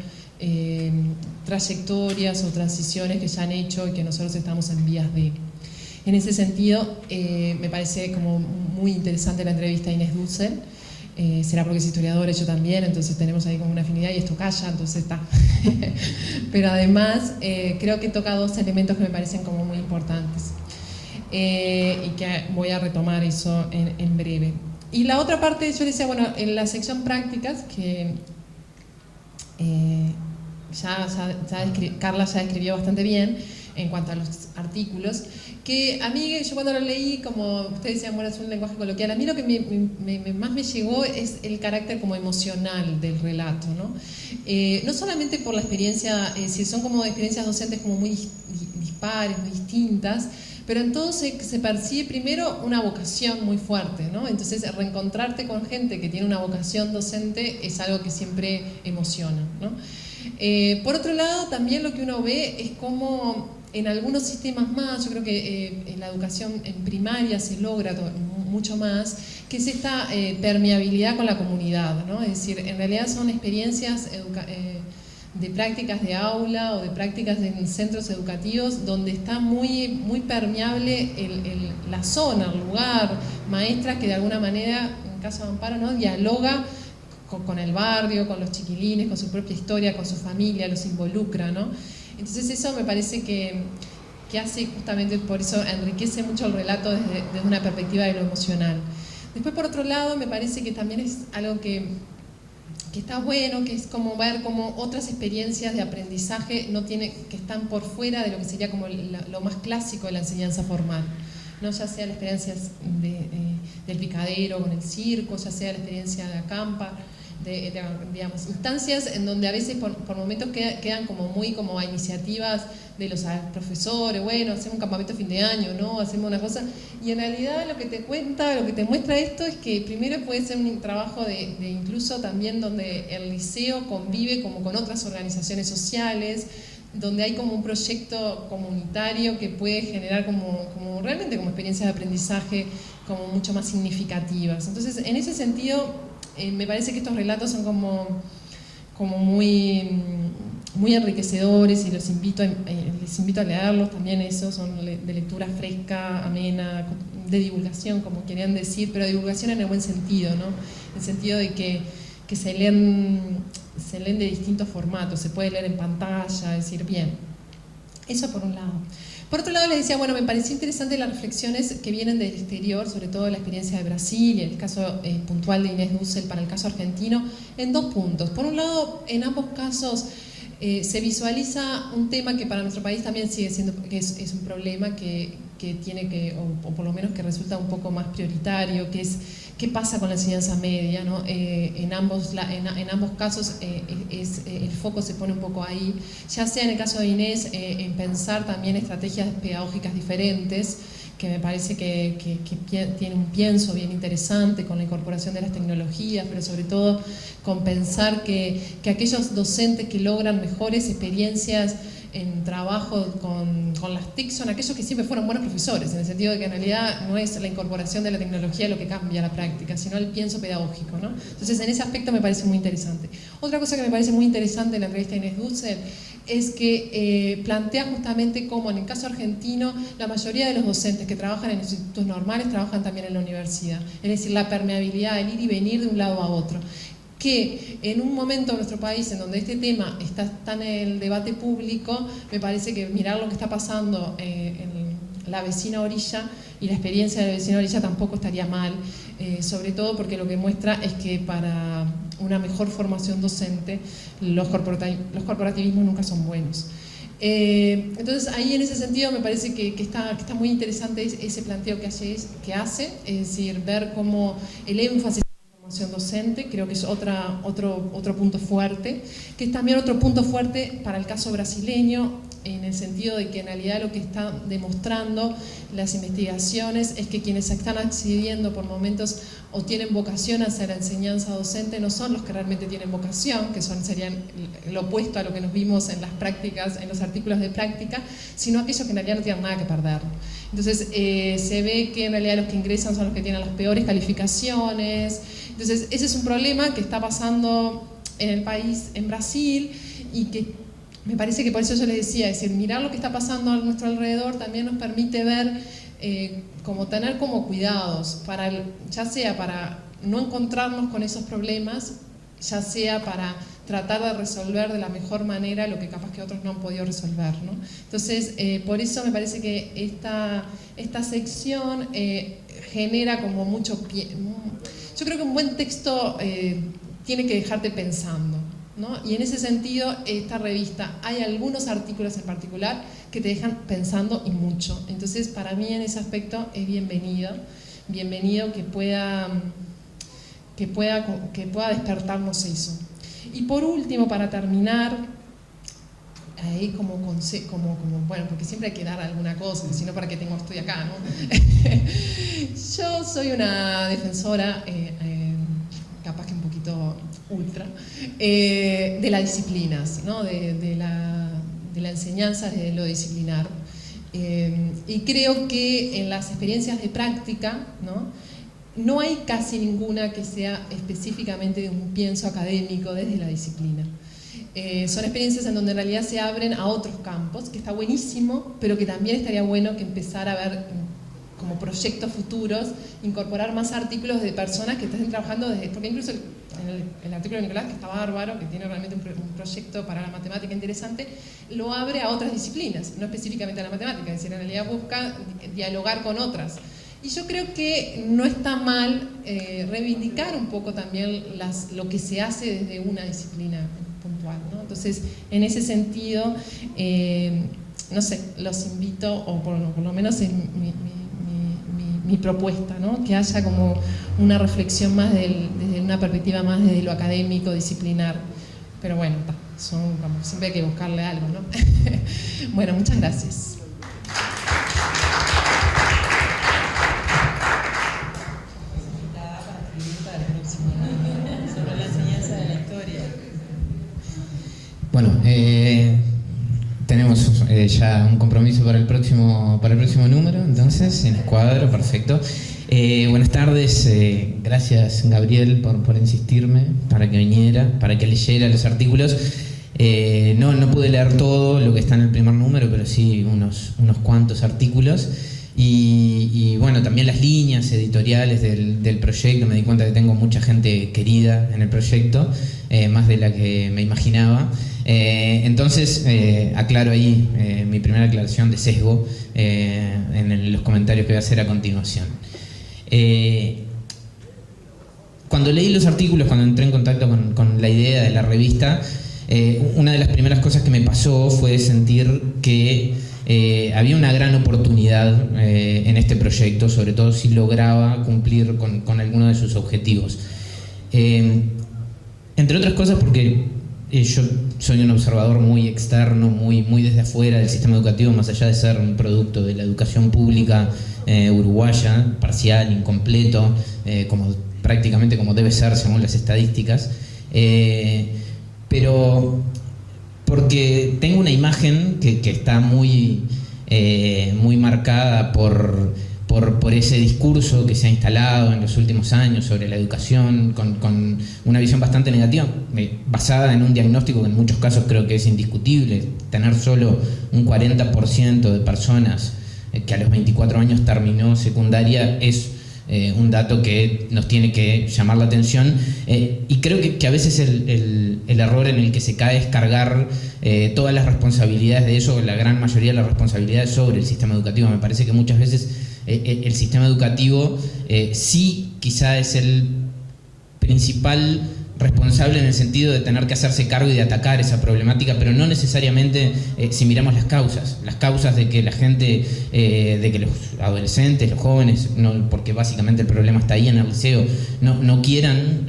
trayectorias o transiciones que ya han hecho y que nosotros estamos en vías de. En ese sentido, me parece como muy interesante la entrevista a Inés Dussel. Será porque es historiadora, yo también, entonces tenemos ahí como una afinidad y esto calla, entonces está. Pero además creo que toca dos elementos que me parecen como muy importantes y que voy a retomar eso en breve. Y la otra parte, yo decía, bueno, en la sección prácticas, que Carla ya describió bastante bien en cuanto a los artículos, que a mí, yo cuando lo leí, como ustedes decían, bueno, es un lenguaje coloquial, a mí lo que más me llegó es el carácter como emocional del relato, ¿no? No solamente por la experiencia, si son como experiencias docentes como muy dispares, muy distintas, pero en todo se percibe primero una vocación muy fuerte, ¿no? Entonces reencontrarte con gente que tiene una vocación docente es algo que siempre emociona, ¿no? Por otro lado, también lo que uno ve es cómo en algunos sistemas más, yo creo que en la educación en primaria se logra mucho más, que es esta permeabilidad con la comunidad, ¿no? Es decir, en realidad son experiencias de prácticas de aula o de prácticas en centros educativos donde está muy, muy permeable la zona, el lugar, maestras que de alguna manera, en el caso de Amparo, ¿no?, dialoga con el barrio, con los chiquilines, con su propia historia, con su familia, los involucra, ¿no? Entonces eso me parece que hace justamente, por eso enriquece mucho el relato desde una perspectiva de lo emocional. Después, por otro lado, me parece que también es algo que está bueno, que es como ver cómo otras experiencias de aprendizaje que están por fuera de lo que sería como lo más clásico de la enseñanza formal, ¿no? Ya sea la experiencia del picadero con el circo, ya sea la experiencia de acampa, digamos, instancias en donde a veces por momentos quedan como muy como a iniciativas de los profesores, bueno, hacemos un campamento a fin de año, ¿no? Hacemos una cosa, y en realidad lo que te cuenta, lo que te muestra esto es que primero puede ser un trabajo de incluso también donde el liceo convive como con otras organizaciones sociales, donde hay como un proyecto comunitario que puede generar como realmente como experiencias de aprendizaje como mucho más significativas. Entonces, en ese sentido, me parece que estos relatos son como muy, muy enriquecedores y les invito a leerlos también. Esos son de lectura fresca, amena, de divulgación, como querían decir, pero divulgación en el buen sentido, ¿no? En el sentido de que se leen de distintos formatos, se puede leer en pantalla, es decir, bien. Eso por un lado. Por otro lado, les decía, bueno, me pareció interesante las reflexiones que vienen del exterior, sobre todo la experiencia de Brasil y el caso puntual de Inés Dussel para el caso argentino, en dos puntos. Por un lado, en ambos casos se visualiza un tema que para nuestro país también sigue siendo, que es un problema que tiene que, o por lo menos que resulta un poco más prioritario, que es qué pasa con la enseñanza media, ¿no? En ambos casos el foco se pone un poco ahí, ya sea en el caso de Inés, en pensar también estrategias pedagógicas diferentes, que me parece que tiene un pienso bien interesante con la incorporación de las tecnologías, pero sobre todo con pensar que aquellos docentes que logran mejores experiencias en trabajo con las TIC son aquellos que siempre fueron buenos profesores, en el sentido de que en realidad no es la incorporación de la tecnología lo que cambia la práctica, sino el pienso pedagógico, ¿no? Entonces, en ese aspecto me parece muy interesante. Otra cosa que me parece muy interesante en la entrevista de Inés Dussel es que plantea justamente cómo en el caso argentino la mayoría de los docentes que trabajan en los institutos normales trabajan también en la universidad, es decir, la permeabilidad, el ir y venir de un lado a otro, que en un momento en nuestro país en donde este tema está en el debate público, me parece que mirar lo que está pasando en la vecina orilla y la experiencia de la vecina orilla tampoco estaría mal, sobre todo porque lo que muestra es que para una mejor formación docente los corporativismos nunca son buenos. Entonces ahí en ese sentido me parece que está muy interesante ese planteo que hace, es decir, ver cómo el énfasis docente, creo que es otro punto fuerte, que es también otro punto fuerte para el caso brasileño, en el sentido de que en realidad lo que están demostrando las investigaciones es que quienes están accediendo por momentos o tienen vocación hacia la enseñanza docente no son los que realmente tienen vocación, que serían lo opuesto a lo que nos vimos en las prácticas, en los artículos de práctica, sino aquellos que en realidad no tienen nada que perder. Entonces se ve que en realidad los que ingresan son los que tienen las peores calificaciones. Entonces ese es un problema que está pasando en el país, en Brasil, y que me parece que por eso yo les decía, es decir, mirar lo que está pasando a nuestro alrededor también nos permite ver, tener como cuidados, ya sea para no encontrarnos con esos problemas, ya sea para tratar de resolver de la mejor manera lo que capaz que otros no han podido resolver, ¿no? Entonces, por eso me parece que esta sección genera como mucho pie. Yo creo que un buen texto tiene que dejarte pensando, ¿no? Y en ese sentido, esta revista, hay algunos artículos en particular que te dejan pensando y mucho. Entonces, para mí en ese aspecto es bienvenido que pueda despertarnos eso. Y por último, para terminar, ahí bueno, porque siempre hay que dar alguna cosa, si no, ¿para qué estoy acá, no? Yo soy una defensora, capaz que un poquito ultra, de las disciplinas, ¿no? de la enseñanza de lo disciplinar. Y creo que en las experiencias de práctica, no hay casi ninguna que sea específicamente de un pienso académico desde la disciplina. Son experiencias en donde en realidad se abren a otros campos, que está buenísimo, pero que también estaría bueno que empezara a ver como proyectos futuros, incorporar más artículos de personas que estén trabajando porque incluso el artículo de Nicolás, que está bárbaro, que tiene realmente un proyecto para la matemática interesante, lo abre a otras disciplinas, no específicamente a la matemática, es decir, en realidad busca dialogar con otras. Y yo creo que no está mal reivindicar un poco también lo que se hace desde una disciplina puntual, ¿no? Entonces, en ese sentido, no sé, los invito, o por lo menos es mi propuesta, ¿no? Que haya como una reflexión más desde una perspectiva más desde lo académico, disciplinar. Pero bueno, siempre hay que buscarle algo, ¿no? Bueno, muchas gracias. Sobre la enseñanza de la historia. Bueno, tenemos ya un compromiso para el próximo número, entonces, en el cuadro, perfecto. Buenas tardes, gracias Gabriel por insistirme para que viniera, para que leyera los artículos. No pude leer todo lo que está en el primer número, pero sí unos cuantos artículos. Y bueno, también las líneas editoriales del proyecto. Me di cuenta que tengo mucha gente querida en el proyecto, más de la que me imaginaba. Entonces, aclaro ahí mi primera aclaración de sesgo en los comentarios que voy a hacer a continuación. Cuando leí los artículos, cuando entré en contacto con la idea de la revista, una de las primeras cosas que me pasó fue sentir que había una gran oportunidad en este proyecto, sobre todo si lograba cumplir con alguno de sus objetivos. Entre otras cosas porque yo soy un observador muy externo, muy desde afuera del sistema educativo, más allá de ser un producto de la educación pública uruguaya, parcial, incompleto, prácticamente como debe ser según las estadísticas, pero porque tengo una imagen que está muy marcada por ese discurso que se ha instalado en los últimos años sobre la educación, con una visión bastante negativa, basada en un diagnóstico que en muchos casos creo que es indiscutible. Tener solo un 40% de personas que a los 24 años terminó secundaria es un dato que nos tiene que llamar la atención, y creo que a veces el error en el que se cae es cargar todas las responsabilidades de eso, la gran mayoría de las responsabilidades sobre el sistema educativo. Me parece que muchas veces el sistema educativo sí quizá es el principal responsable en el sentido de tener que hacerse cargo y de atacar esa problemática, pero no necesariamente si miramos las causas de que la gente, de que los adolescentes, los jóvenes, porque básicamente el problema está ahí en el liceo, no quieran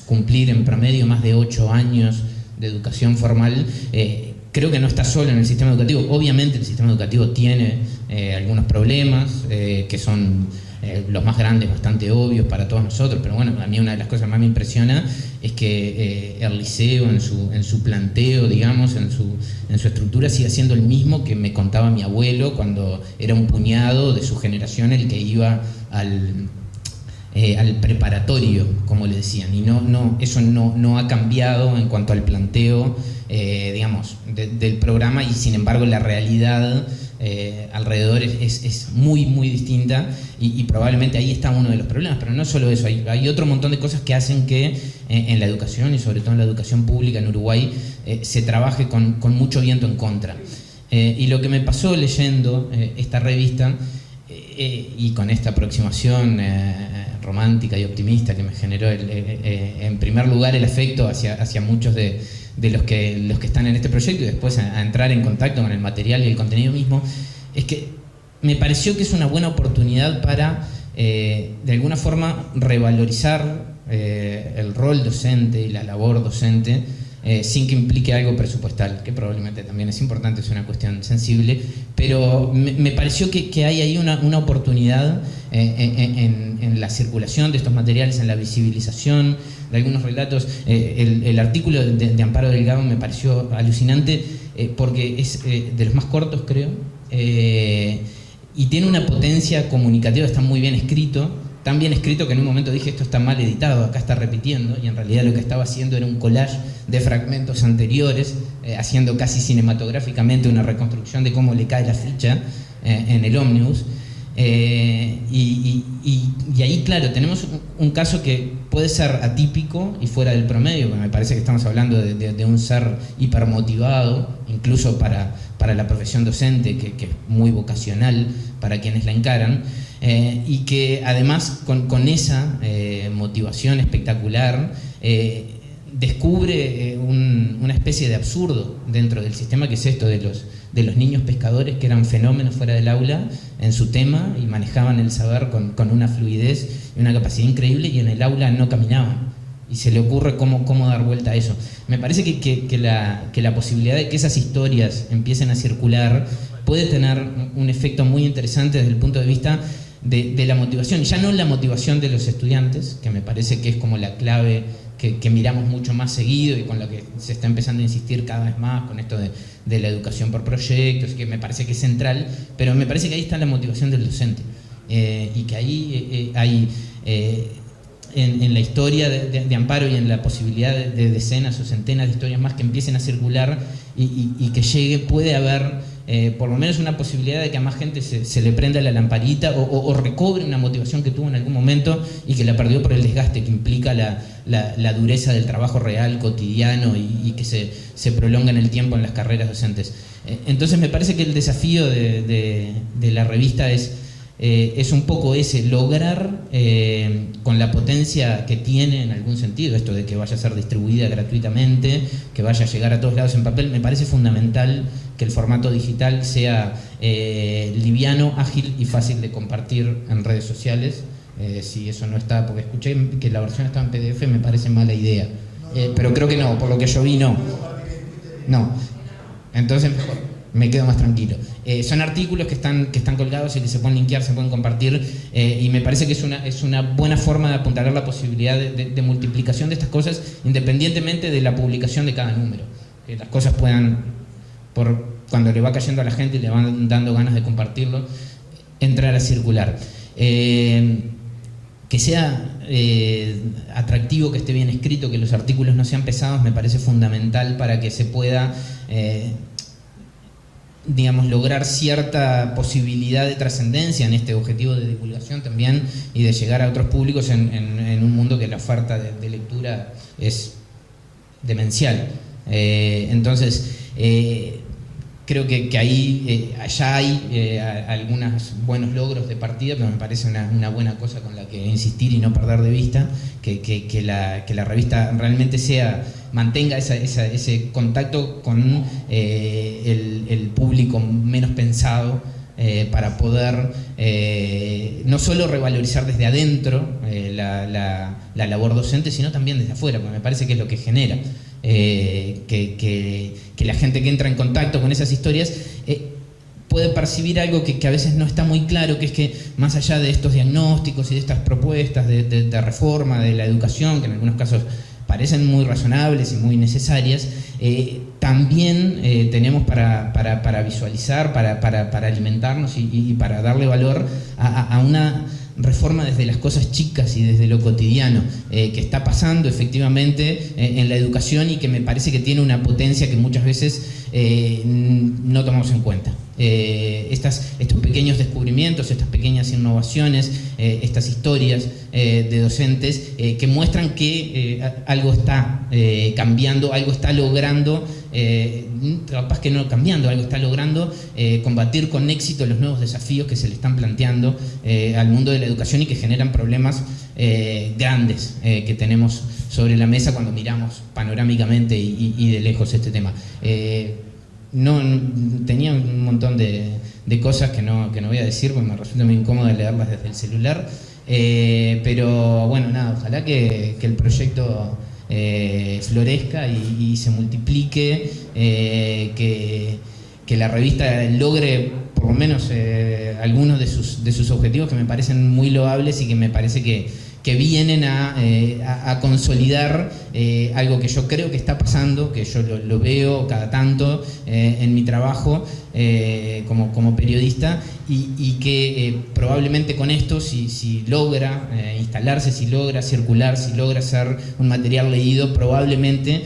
cumplir en promedio más de 8 años de educación formal. Creo que no está solo en el sistema educativo. Obviamente el sistema educativo tiene algunos problemas que son los más grandes, bastante obvios para todos nosotros, pero bueno, a mí una de las cosas más me impresiona es que el liceo en su planteo, digamos, en su estructura sigue siendo el mismo que me contaba mi abuelo cuando era un puñado de su generación el que iba al preparatorio, como le decían, y eso no ha cambiado en cuanto al planteo, digamos, del programa, y sin embargo la realidad alrededor es muy distinta, y probablemente ahí está uno de los problemas. Pero no solo eso, hay otro montón de cosas que hacen que en la educación, y sobre todo en la educación pública en Uruguay, se trabaje con mucho viento en contra. Y lo que me pasó leyendo esta revista, y con esta aproximación romántica y optimista que me generó en primer lugar el afecto hacia muchos de los que están en este proyecto, y después a entrar en contacto con el material y el contenido mismo, es que me pareció que es una buena oportunidad para de alguna forma revalorizar el rol docente y la labor docente, sin que implique algo presupuestal, que probablemente también es importante, es una cuestión sensible, pero me pareció que hay ahí una oportunidad en la circulación de estos materiales, en la visibilización de algunos relatos. El artículo de Amparo Delgado me pareció alucinante, porque es de los más cortos, creo, y tiene una potencia comunicativa, está muy bien escrito. Tan bien escrito que en un momento dije, esto está mal editado, acá está repitiendo, y en realidad lo que estaba haciendo era un collage de fragmentos anteriores, haciendo casi cinematográficamente una reconstrucción de cómo le cae la ficha en el ómnibus. Y ahí, claro, tenemos un caso que puede ser atípico y fuera del promedio, porque me parece que estamos hablando de un ser hipermotivado, incluso para la profesión docente, que es muy vocacional para quienes la encaran. Y que además con esa motivación espectacular descubre una especie de absurdo dentro del sistema, que es esto de los niños pescadores, que eran fenómenos fuera del aula en su tema y manejaban el saber con una fluidez y una capacidad increíble, y en el aula no caminaban. Y se le ocurre cómo dar vuelta a eso. Me parece que la posibilidad de que esas historias empiecen a circular puede tener un efecto muy interesante desde el punto de vista de la motivación, ya no la motivación de los estudiantes, que me parece que es como la clave que miramos mucho más seguido y con la que se está empezando a insistir cada vez más con esto de la educación por proyectos, que me parece que es central, pero me parece que ahí está la motivación del docente, y que ahí hay en la historia de Amparo y en la posibilidad de decenas o centenas de historias más que empiecen a circular y que puede haber por lo menos una posibilidad de que a más gente se le prenda la lamparita o recobre una motivación que tuvo en algún momento y que la perdió por el desgaste que implica la dureza del trabajo real, cotidiano, y que se prolonga en el tiempo en las carreras docentes. Entonces me parece que el desafío de la revista es es un poco ese, lograr con la potencia que tiene en algún sentido, esto de que vaya a ser distribuida gratuitamente, que vaya a llegar a todos lados en papel, me parece fundamental que el formato digital sea liviano, ágil y fácil de compartir en redes sociales. Si eso no está, porque escuché que la versión estaba en PDF, me parece mala idea, pero creo que no, por lo que yo vi no. Entonces mejor, me quedo más tranquilo. Son artículos que están colgados y que se pueden linkear, se pueden compartir, y me parece que es una buena forma de apuntalar la posibilidad de multiplicación de estas cosas independientemente de la publicación de cada número, que las cosas puedan, cuando le va cayendo a la gente y le van dando ganas de compartirlo, entrar a circular. Que sea atractivo, que esté bien escrito, que los artículos no sean pesados, me parece fundamental para que se pueda digamos, lograr cierta posibilidad de trascendencia en este objetivo de divulgación también y de llegar a otros públicos en un mundo que la oferta de lectura es demencial. Entonces, creo que ahí ya hay algunos buenos logros de partida, pero me parece una buena cosa con la que insistir y no perder de vista, que la revista realmente mantenga ese contacto con el público menos pensado, para poder no solo revalorizar desde adentro la labor docente, sino también desde afuera, porque me parece que es lo que genera que la gente que entra en contacto con esas historias puede percibir algo que a veces no está muy claro, que es que más allá de estos diagnósticos y de estas propuestas de reforma de la educación, que en algunos casos parecen muy razonables y muy necesarias, también tenemos para visualizar, para alimentarnos y para darle valor a una reforma desde las cosas chicas y desde lo cotidiano, que está pasando efectivamente en la educación y que me parece que tiene una potencia que muchas veces no tomamos en cuenta. Estos pequeños descubrimientos, estas pequeñas innovaciones, estas historias de docentes que muestran que algo está cambiando, algo está logrando, capaz que no cambiando, algo está logrando combatir con éxito los nuevos desafíos que se le están planteando al mundo de la educación y que generan problemas grandes que tenemos sobre la mesa cuando miramos panorámicamente y de lejos este tema. Tenía un montón de cosas que no voy a decir porque me resulta muy incómodo leerlas desde el celular, pero bueno, nada, ojalá que el proyecto florezca y se multiplique, que la revista logre por lo menos algunos de sus objetivos que me parecen muy loables y que me parece que vienen a consolidar algo que yo creo que está pasando, que yo lo veo cada tanto en mi trabajo como periodista y que probablemente con esto, si logra instalarse, si logra circular, si logra ser un material leído, probablemente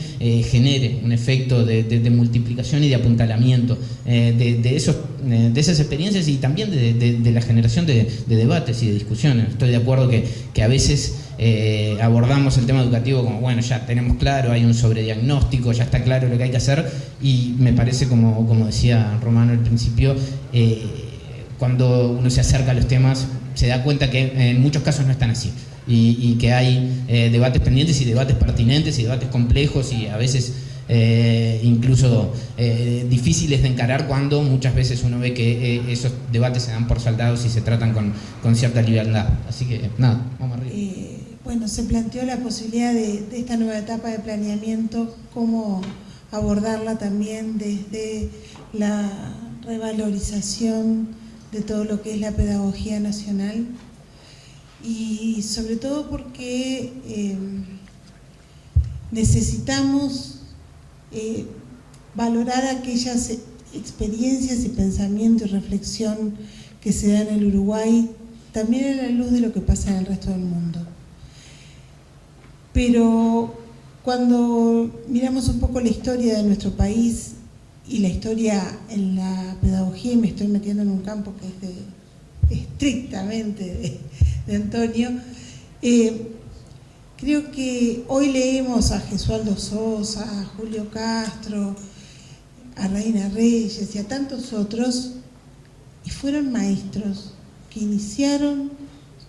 genere un efecto de multiplicación y de apuntalamiento de esas experiencias y también de la generación de debates y de discusiones. Estoy de acuerdo que a veces abordamos el tema educativo como, bueno, ya tenemos claro, hay un sobrediagnóstico, ya está claro lo que hay que hacer, y me parece, como decía Romano al principio, cuando uno se acerca a los temas se da cuenta que en muchos casos no están así y que hay debates pendientes y debates pertinentes y debates complejos y a veces incluso difíciles de encarar, cuando muchas veces uno ve que esos debates se dan por saldados y se tratan con cierta liviandad. Así que nada, vamos arriba. Bueno, se planteó la posibilidad de esta nueva etapa de planeamiento, cómo abordarla también desde la revalorización de todo lo que es la pedagogía nacional y sobre todo porque necesitamos valorar aquellas experiencias y pensamiento y reflexión que se dan en el Uruguay, también a la luz de lo que pasa en el resto del mundo. Pero cuando miramos un poco la historia de nuestro país y la historia en la pedagogía, y me estoy metiendo en un campo que es estrictamente de Antonio, creo que hoy leemos a Gesualdo Sosa, a Julio Castro, a Reina Reyes y a tantos otros, y fueron maestros que iniciaron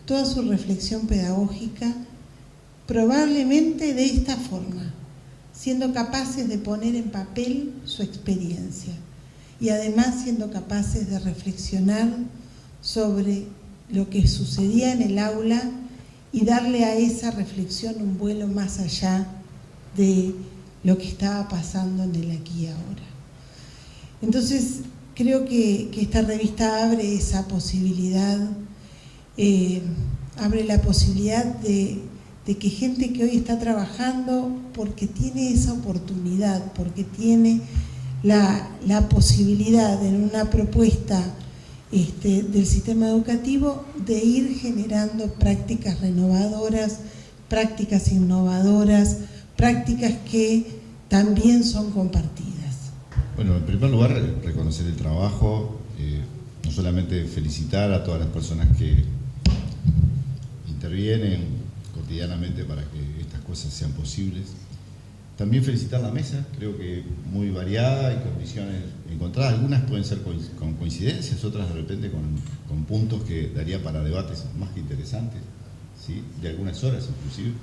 toda su reflexión pedagógica probablemente de esta forma, siendo capaces de poner en papel su experiencia y además siendo capaces de reflexionar sobre lo que sucedía en el aula y darle a esa reflexión un vuelo más allá de lo que estaba pasando en el aquí y ahora. Entonces, creo que esta revista abre esa posibilidad, abre la posibilidad de que gente que hoy está trabajando porque tiene esa oportunidad, porque tiene la posibilidad en una propuesta del sistema educativo de ir generando prácticas renovadoras, prácticas innovadoras, prácticas que también son compartidas. Bueno, en primer lugar, reconocer el trabajo, no solamente felicitar a todas las personas que intervienen cotidianamente para que estas cosas sean posibles. También felicitar la mesa, creo que muy variada y con visiones encontradas. Algunas pueden ser con coincidencias, otras de repente con puntos que daría para debates más que interesantes, ¿sí? De algunas horas inclusive.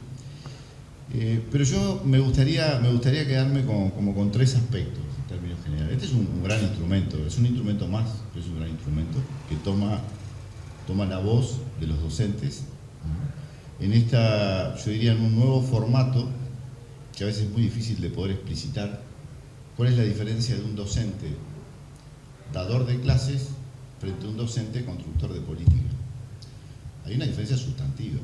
Pero yo me gustaría quedarme con tres aspectos en términos generales. Este es un gran instrumento, es un instrumento más, pero es un gran instrumento que toma la voz de los docentes, ¿no? En yo diría, en un nuevo formato que a veces es muy difícil de poder explicitar. ¿Cuál es la diferencia de un docente dador de clases frente a un docente constructor de política? Hay una diferencia sustantiva.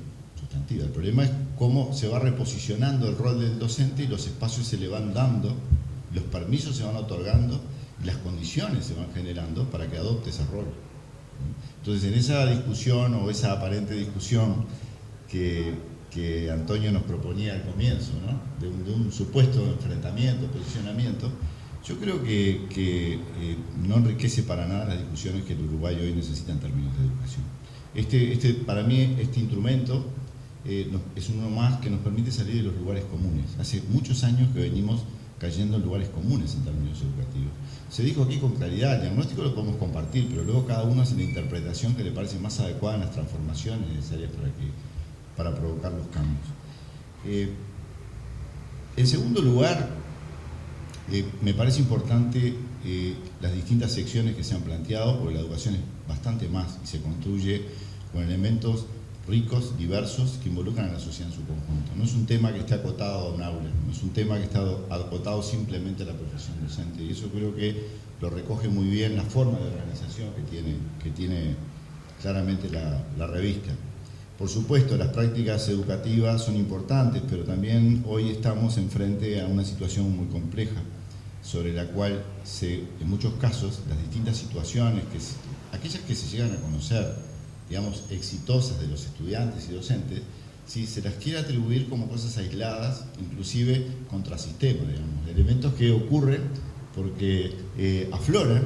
El problema es cómo se va reposicionando el rol del docente y los espacios se le van dando, los permisos se van otorgando y las condiciones se van generando para que adopte ese rol. Entonces, en esa discusión o esa aparente discusión que Antonio nos proponía al comienzo, ¿no? de un supuesto enfrentamiento, posicionamiento, yo creo que no enriquece para nada las discusiones que el Uruguay hoy necesita en términos de educación. Para mí, este instrumento es uno más que nos permite salir de los lugares comunes. Hace muchos años que venimos cayendo en lugares comunes en términos educativos. Se dijo aquí con claridad, el diagnóstico lo podemos compartir, pero luego cada uno hace la interpretación que le parece más adecuada en las transformaciones necesarias para provocar los cambios. En segundo lugar, me parece importante las distintas secciones que se han planteado, porque la educación es bastante más y se construye con elementos ricos, diversos, que involucran a la sociedad en su conjunto. No es un tema que esté acotado a un aula, no es un tema que está acotado simplemente a la profesión docente, y eso creo que lo recoge muy bien la forma de organización que tiene claramente la revista. Por supuesto, las prácticas educativas son importantes, pero también hoy estamos enfrente a una situación muy compleja, sobre la cual en muchos casos, las distintas situaciones, aquellas que se llegan a conocer, digamos, exitosas de los estudiantes y docentes, si se las quiere atribuir como cosas aisladas, inclusive contrasistemas, digamos, elementos que ocurren porque afloran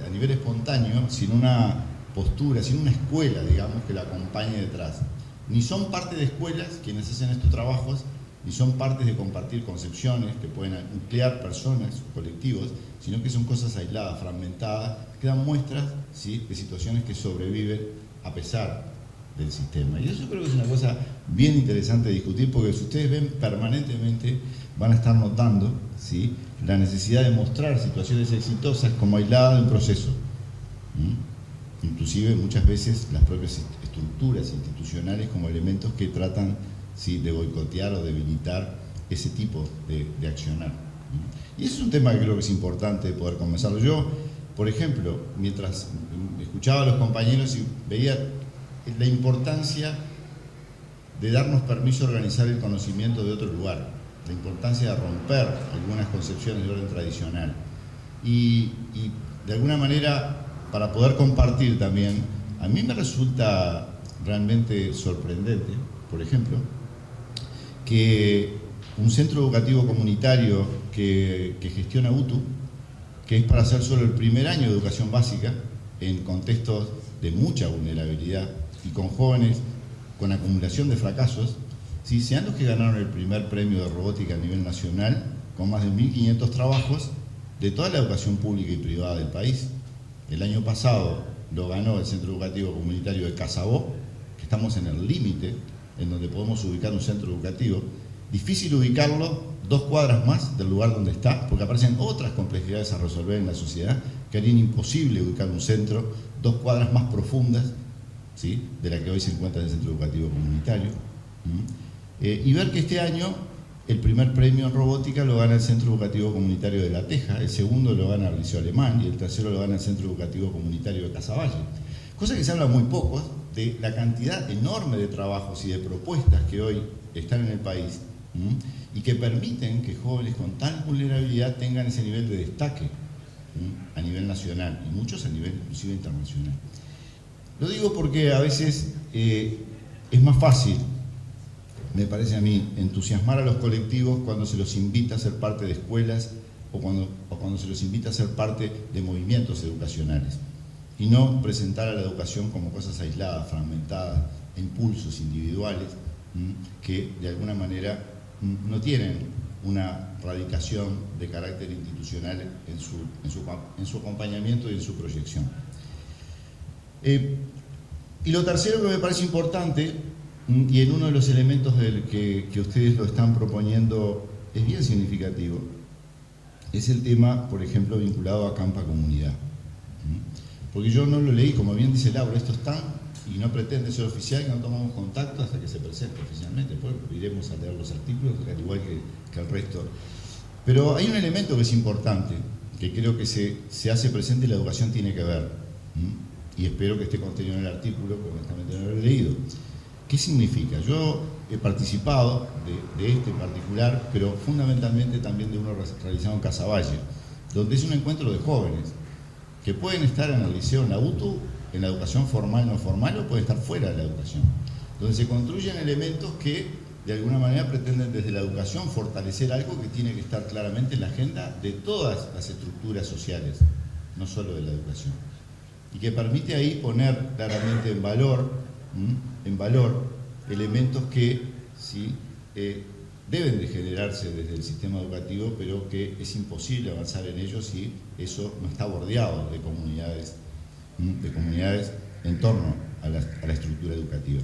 a nivel espontáneo, sin una postura, sin una escuela, digamos, que la acompañe detrás. Ni son parte de escuelas quienes hacen estos trabajos, ni son partes de compartir concepciones que pueden nuclear personas, colectivos, sino que son cosas aisladas, fragmentadas, que dan muestras, ¿sí?, de situaciones que sobreviven a pesar del sistema. Y eso creo que es una cosa bien interesante de discutir, porque si ustedes ven permanentemente, van a estar notando, ¿sí?, la necesidad de mostrar situaciones exitosas como aisladas de un proceso. Inclusive muchas veces las propias estructuras institucionales como elementos que tratan, ¿sí?, de boicotear o debilitar ese tipo de accionar. Y ese es un tema que creo que es importante poder conversarlo. Yo, por ejemplo, mientras escuchaba a los compañeros y veía la importancia de darnos permiso de organizar el conocimiento de otro lugar, la importancia de romper algunas concepciones de orden tradicional. Y de alguna manera, para poder compartir también, a mí me resulta realmente sorprendente, por ejemplo, que un centro educativo comunitario que gestiona UTU, que es para hacer solo el primer año de educación básica, en contextos de mucha vulnerabilidad y con jóvenes con acumulación de fracasos, ¿sí?, sean los que ganaron el primer premio de robótica a nivel nacional, con más de 1.500 trabajos de toda la educación pública y privada del país. El año pasado, lo ganó el Centro Educativo Comunitario de Casabó, que estamos en el límite en donde podemos ubicar un centro educativo. Difícil ubicarlo 2 cuadras más del lugar donde está, porque aparecen otras complejidades a resolver en la sociedad que harían imposible ubicar un centro 2 cuadras más profundas, ¿sí?, de la que hoy se encuentra en el Centro Educativo Comunitario. Y ver que este año el primer premio en robótica lo gana el Centro Educativo Comunitario de La Teja, el segundo lo gana el Liceo Alemán y el tercero lo gana el Centro Educativo Comunitario de Casaballe. Cosa que se habla muy poco de la cantidad enorme de trabajos y de propuestas que hoy están en el país y que permiten que jóvenes con tal vulnerabilidad tengan ese nivel de destaque a nivel nacional y muchos a nivel inclusive internacional. Lo digo porque a veces es más fácil, me parece a mí, entusiasmar a los colectivos cuando se los invita a ser parte de escuelas o cuando se los invita a ser parte de movimientos educacionales y no presentar a la educación como cosas aisladas, fragmentadas, impulsos individuales que de alguna manera no tienen una radicación de carácter institucional en su acompañamiento y en su proyección. Y lo tercero que me parece importante, y en uno de los elementos del que ustedes lo están proponiendo es bien significativo, es el tema, por ejemplo, vinculado a Campa Comunidad. Porque yo no lo leí, como bien dice Laura, esto está y no pretende ser oficial, que no tomamos contacto hasta que se presente oficialmente. Después iremos a leer los artículos, al igual que el resto. Pero hay un elemento que es importante, que creo que se hace presente y la educación tiene que ver. Y espero que esté contenido en el artículo, porque honestamente no lo he leído. ¿Qué significa? Yo he participado de este en particular, pero fundamentalmente también de uno realizado en Casaballe, donde es un encuentro de jóvenes que pueden estar en el liceo, en la UTU, en la educación formal, no formal, o pueden estar fuera de la educación, donde se construyen elementos que de alguna manera pretenden desde la educación fortalecer algo que tiene que estar claramente en la agenda de todas las estructuras sociales, no solo de la educación, y que permite ahí poner claramente en valor elementos que sí, deben de generarse desde el sistema educativo, pero que es imposible avanzar en ellos si eso no está bordeado de comunidades en torno a la estructura educativa.